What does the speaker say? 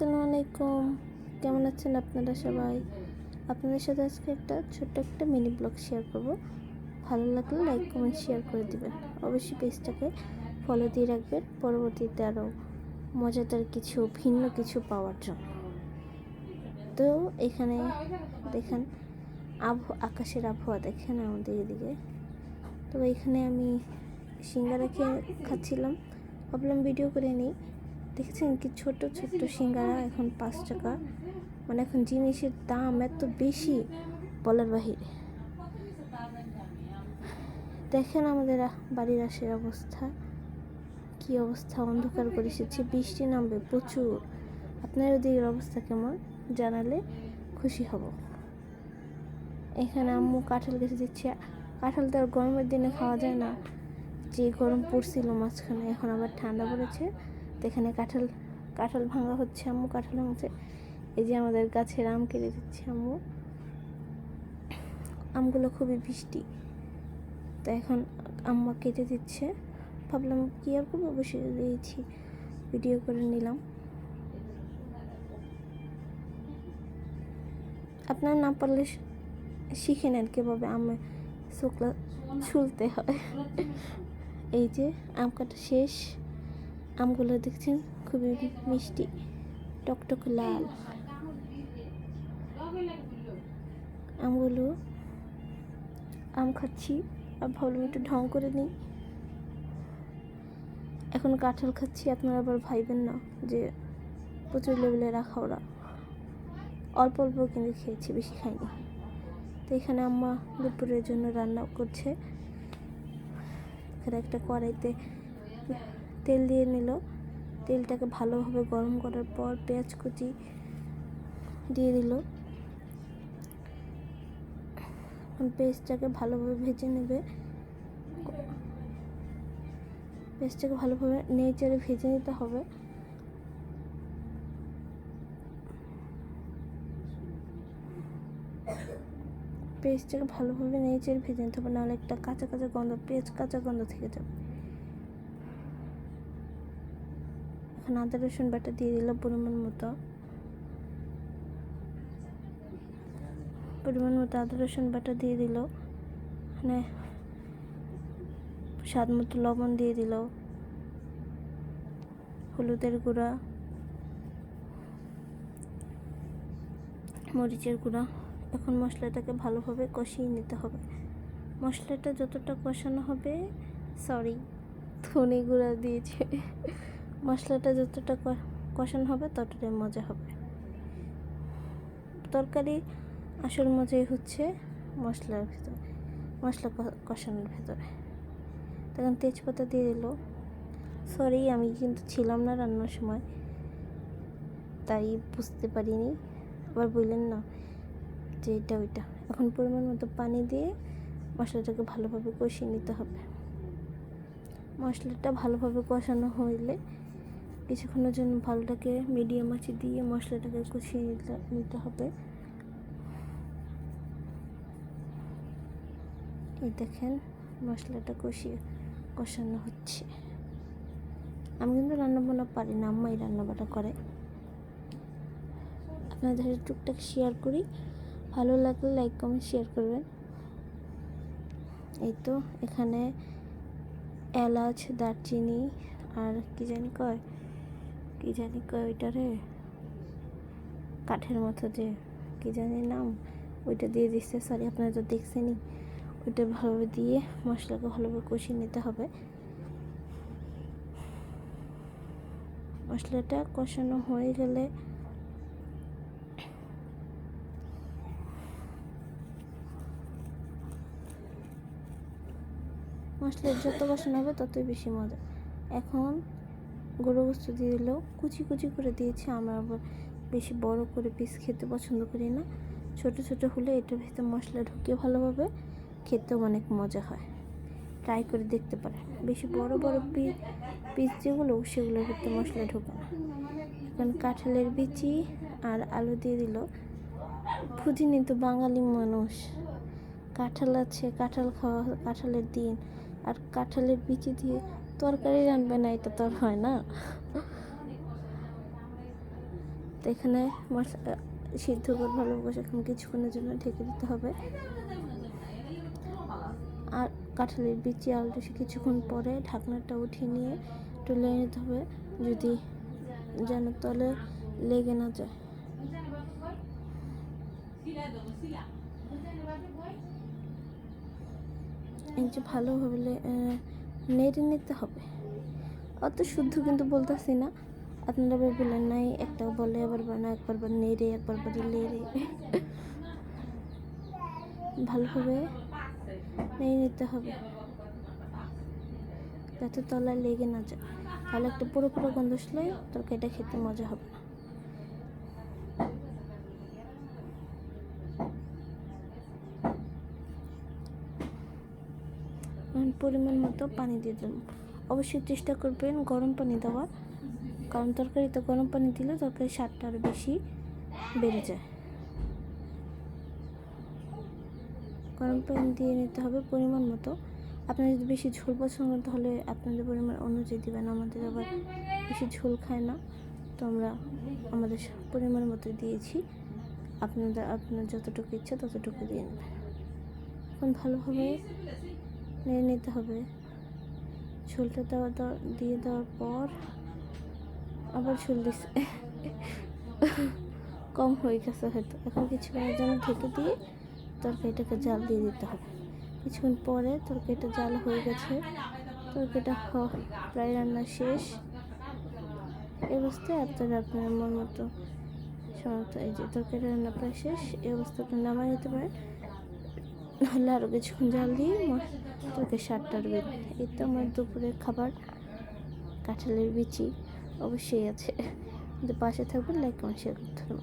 আসসালামু আলাইকুম। কেমন আছেন আপনারা সবাই? আপনাদের সাথে আজকে ছোট্ট একটা মিনি ব্লগ শেয়ার করব। ভালো লাগলে লাইক কমেন্ট শেয়ার করে দিবেন। অবশ্যই পেজটাকে ফলো দিয়ে রাখবেন পরবর্তীতে আরও মজাদার কিছু ভিন্ন কিছু পাওয়ার জন্য। তো এখানে দেখেন আকাশের আবহাওয়া দেখেন আমাদের এদিকে। তো এখানে আমি সিঙ্গারা খাচ্ছিলাম, ভাবলাম ভিডিও করে নিই। দেখেছেন কি ছোট ছোট্ট সিঙ্গারা এখন 5 টাকা, মানে এখন জিনিসের দাম এত বেশি বলার বাহিরে। দেখেন আমাদের বাড়ির আশের অবস্থা, কি অবস্থা, অন্ধকার করে এসেছে, বৃষ্টি নামবে প্রচুর। আপনার ওদিকের অবস্থা কেমন জানালে খুশি হব। এখানে আম্মু কাঁঠাল কেটে দিচ্ছে। কাঁঠাল তো আর গরমের দিনে খাওয়া যায় না, যে গরম পড়ছিল মাঝখানে, এখন আবার ঠান্ডা পড়েছে। তো এখানে কাঁঠাল ভাঙা হচ্ছে, আম্মু কাঁঠাল ভাঙছে। এই যে আমাদের গাছের আম কেটে দিচ্ছে আম্মু, আমগুলো খুবই মিষ্টি। তো এখন আম্মা কেটে দিচ্ছে, ভাবলাম কি আর করবো, বসে দিয়েছি, ভিডিও করে নিলাম। আপনার না পারলে শিখে নেন কীভাবে আমে শুকলা ছুলতে হয়। এই যে আম কাটা শেষ, আমগুলো দেখছেন খুবই মিষ্টি, টকটক লাল আমগুলো। আম খাচ্ছি আর ভাবলাম একটু ঢং করে নিই। এখন কাঁঠাল খাচ্ছি, আপনারা আবার ভাইবেন না যে প্রচুর লেভেলে রাখা ওরা। অল্প অল্প কিন্তু খেয়েছি, বেশি খাইনি। তো এখানে আম্মা দুপুরের জন্য রান্না করছে। এখানে একটা কড়াইতে তেল দিয়ে নিল, তেলটাকে ভালোভাবে গরম করার পর পেঁয়াজ কুচি দিয়ে দিল। পেঁয়াজটাকে ভালোভাবে ভেজে নেবে, পেঁয়াজটাকে ভালোভাবে নেড়ে ভেজে নিতে হবে। পেঁয়াজটাকে ভালোভাবে নেড়ে ভেজে নিতে হবে, নাহলে একটা কাঁচা কাঁচা গন্ধ, পেঁয়াজ কাঁচা গন্ধ থেকে যাবে। এখন আদা রসুন বাটা দিয়ে দিল পরিমাণ মতো আদা রসুন বাটা দিয়ে দিল। মানে স্বাদ মতো লবণ দিয়ে দিল, হলুদের গুঁড়া, মরিচের গুঁড়া। এখন মশলাটাকে ভালোভাবে কষিয়ে নিতে হবে। মশলাটা যতটা কষানো হবে, ধনে গুঁড়া দিয়েছে, মশলাটা যতটা কষানো হবে ততটাই মজা হবে। তরকারি আসল মজাই হচ্ছে মশলা কষানোর ভেতরে। তখন তেজপাতা দিয়ে দিল। আমি কিন্তু ছিলাম না রান্নার সময়, তাই বুঝতে পারিনি, আবার বললেন না যে এটা ওইটা। এখন পরিমাণ মতো পানি দিয়ে মশলাটাকে ভালোভাবে কষিয়ে নিতে হবে। মশলাটা ভালোভাবে কষানো হইলে কিছুক্ষণের জন্য ভালোটাকে মিডিয়াম আঁচে দিয়ে মশলাটাকে কষিয়ে নিতে হবে। এই দেখেন মশলাটা কষানো হচ্ছে। আমি কিন্তু রান্নাবান্না পারি না, আম্মাই রান্নাবান্না করে। আপনাদের টুকটাক শেয়ার করি, ভালো লাগলে লাইক কমেন্ট শেয়ার করবেন। এই তো এখানে এলাচ, দারচিনি আর কি জানি কয় ওইটারে, কাঠের মতো যে কি জানি নাম, ওইটা দিয়ে দিচ্ছে। আপনারা তো দেখছেনই। ওইটা ভালোভাবে দিয়ে মশলাকে ভালোভাবে কষিয়ে নিতে হবে। মশলাটা কষানো হয়ে গেলে মশলা যত কষানো হবে ততই বেশি মজা। এখন গরু গোস্ত দিয়ে দিলেও কুচি কুচি করে দিয়েছি। আমরা আবার বেশি বড় করে পিস খেতে পছন্দ করি না, ছোট ছোট হলে এটার ভিতরে মশলা ঢুকিয়ে ভালোভাবে খেতেও অনেক মজা হয়। ট্রাই করে দেখতে পারেন। বেশি বড় বড় পিস যেগুলো, সেগুলোর ভিতরে মশলা ঢোকে না। এখন কাঁঠালের বিচি আর আলু দিয়ে দিল। বুঝিনি তো বাঙালি মানুষ, কাঁঠাল আছে, কাঁঠাল খাওয়া, কাঁঠালের দিন, আর কাঁঠালের বিচি দিয়ে তরকারি রান্নবে না, এটা তো আর হয় না। তো এখানে সিদ্ধ করে ভালো এখন কিছুক্ষণের জন্য ঢেকে দিতে হবে। আর কাঁঠালের বিচি আলুটা কিছুক্ষণ পরে ঢাকনাটা উঠিয়ে নিয়ে তুলে নিতে হবে, যদি যেন তলে লেগে না যায়। এই যে ভালোভাবে নেড়ে নিতে হবে। অত শুদ্ধ কিন্তু বলতেছি না, আপনারা বললেন নাই একটা বলে আবার বানা, একবার নেড়ে একবার লেড়ে ভালোভাবে নেড়ে নিতে হবে যাতে তলায় লেগে না যায়। তাহলে একটা পুরো গন্ধ আসলে তরকারিটা খেতে মজা হবে না। পরিমাণ মতো পানি দিয়ে দেবেন। অবশ্যই চেষ্টা করবেন গরম পানি দেওয়ার, কারণ তরকারিতে গরম পানি দিলে তরকারির স্বাদটা আরও বেশি বেড়ে যায়। গরম পানি দিয়ে নিতে হবে পরিমাণ মতো। আপনারা যদি বেশি ঝোল পছন্দ করেন তাহলে আপনাদের পরিমাণ অনুযায়ী দেবেন। আমাদের আবার বেশি ঝোল খায় না, তো আমরা আমাদের পরিমাণ মতো দিয়েছি। আপনার যতটুকু ইচ্ছা ততটুকু দিয়ে নেবেন। এখন ভালোভাবে নেড়ে নিতে হবে। ঝোলটা দিয়ে দেওয়ার পর আবার ঝোল দিচ্ছে কম হয়ে গেছে হয়তো। এখন কিছুক্ষণের জন্য ঢেকে দিয়ে তরকারিটাকে জাল দিয়ে দিতে হবে। কিছুক্ষণ পরে তরকারিটা জাল হয়ে গেছে, তরকারিটা প্রায় রান্না শেষ। এই অবস্থায় আপনার মন মতো সমস্ত, এই যে তরকারি রান্না প্রায় শেষ, এই অবস্থাটা নামাই নিতে পারেন। নাহলে আরও কিছুক্ষণ জাল দিয়ে তরকারি স্বাদটা আরও বেড়ে। এই তো আমার দুপুরের খাবার কাঁঠালের বিচি অবশ্যই আছে। পাশে থাকবেন, লাইক কমেন্ট শেয়ার করতে হবে।